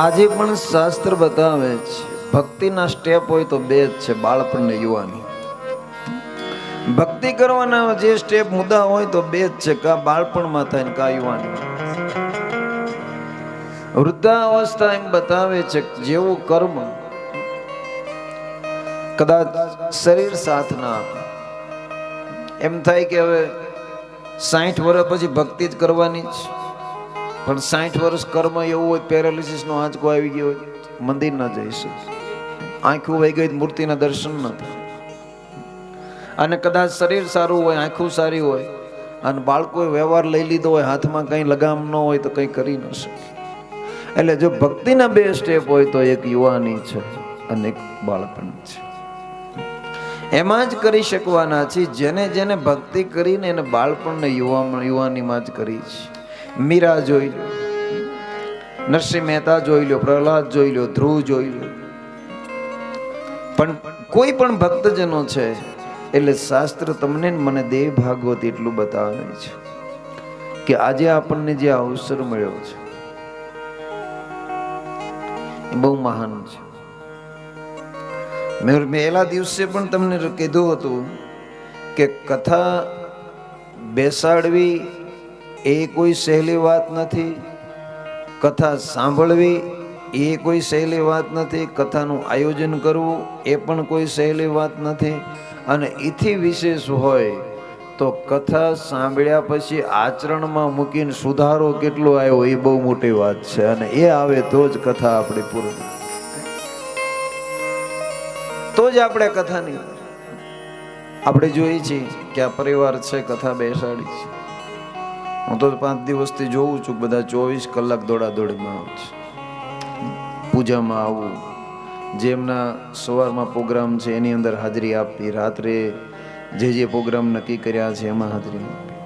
આજે પણ શાસ્ત્ર બતાવે છે ભક્તિના સ્ટેપ હોય તો બે જ છે, બાળપણ ને યુવાની. ભક્તિ કરવાના જે સ્ટેપ મુદ્દા હોય તો બે જ છે, કા બાળપણમાં થાય ને કા યુવાની. વૃદ્ધાવસ્થા એમ બતાવે છે જેવું કર્મ કદાચ શરીર સાથ ના આપે, એમ થાય કે હવે 60 વર્ષ પછી ભક્તિ જ કરવાની જ, પણ 60 વર્ષ કર્મ એવું હોય પેરાલિસિસ નો આંચકો આવી ગયો હોય, મંદિર ના જઈશું, આંખું વહી ગઈ મૂર્તિના દર્શન ન થાય. અને કદાચ શરીર સારું હોય, આંખું સારી હોય અને બાળકોએ વ્યવહાર લઈ લીધો હોય, હાથમાં કંઈ લગામ ન હોય તો કંઈ કરી ન શકે. એટલે જો ભક્તિના બે સ્ટેપ હોય તો એક યુવાની છે અને એક બાળપણ છે. એમાં જ કરી શકવાના છે જેને જેને ભક્તિ કરીને એને બાળપણને યુવાનીમાં જ કરી છે. મીરા જોઈ લો, નરસિંહ મહેતા જોઈ લો, પ્રહલાદ જોઈ લો, ધ્રુવ જોઈ લો, પણ કોઈ પણ ભક્તજનો છે એટલે શાસ્ત્ર તમને મને દેવ ભાગવત એટલું બતાવે છે કે આજે આપણને જે અવસર મળ્યો છે એ બહુ મહાન છે. મેં પહેલા દિવસે પણ તમને કીધું હતું કે કથા બેસાડવી એ કોઈ સહેલી વાત નથી, કથા સાંભળવી એ કોઈ સહેલી વાત નથી, કથાનું આયોજન કરવું એ પણ કોઈ સહેલી વાત નથી. અને એથી વિશેષ હોય તો કથા સાંભળ્યા પછી આચરણમાં મૂકીને સુધારો કેટલો આવ્યો એ બહુ મોટી વાત છે. અને એ આવે તો જ કથા આપણી પૂર્ણ, તો જ આપણે કથાની આપણે જોઈએ છીએ કે આ પરિવાર છે કથા બેસાડી છે. હું તો 5 દિવસથી જોઉં છું બધા 24 કલાક દોડાદોડીમાં આવે છે, પૂજામાં આવું, જેમના સવારમાં પ્રોગ્રામ છે એની અંદર હાજરી આપવી, રાત્રે જે પ્રોગ્રામ નક્કી કર્યા છે એમાં હાજરી આપવી.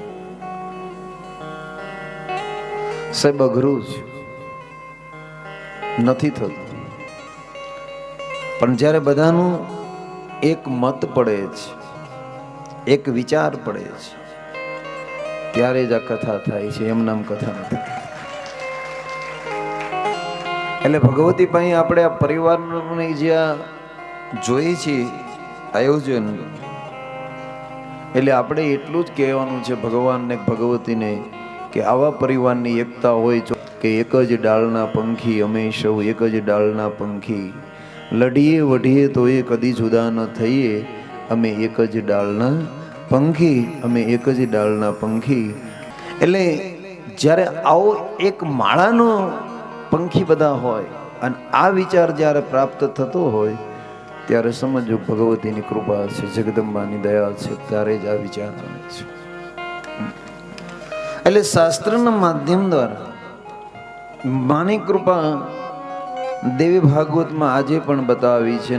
સાહેબ અઘરું છે, નથી થતું, પણ જ્યારે બધાનું એક મત પડે છે, એક વિચાર પડે છે, ત્યારે જ આ કથા થાય છે, એમ નામ કથા નથી. એટલે ભગવતી પાસે આપણે આ પરિવારની જ્યાં જોઈ છે આયોજન, એટલે આપણે એટલું જ કહેવાનું છે ભગવાનને ભગવતીને કે આવા પરિવારની એકતા હોય કે એક જ ડાળના પંખી, અમે સૌ એક જ ડાળના પંખી, લડીએ વઢીએ તો એ કદી જુદા ન થઈએ, અમે એક જ ડાળના પંખી, અમે એક જ ડાળના પંખી. એટલે જ્યારે આવો એક માળાનો પંખી બધા હોય અને આ વિચાર જ્યારે પ્રાપ્ત થતો હોય ત્યારે સમજો ભગવતીની કૃપા છે, જગદંબાની દયા છે, ત્યારે જ આ વિચાર આવે છે. એટલે શાસ્ત્રના માધ્યમ દ્વારા માની કૃપા દેવી ભાગવતમાં આજે પણ બતાવી છે.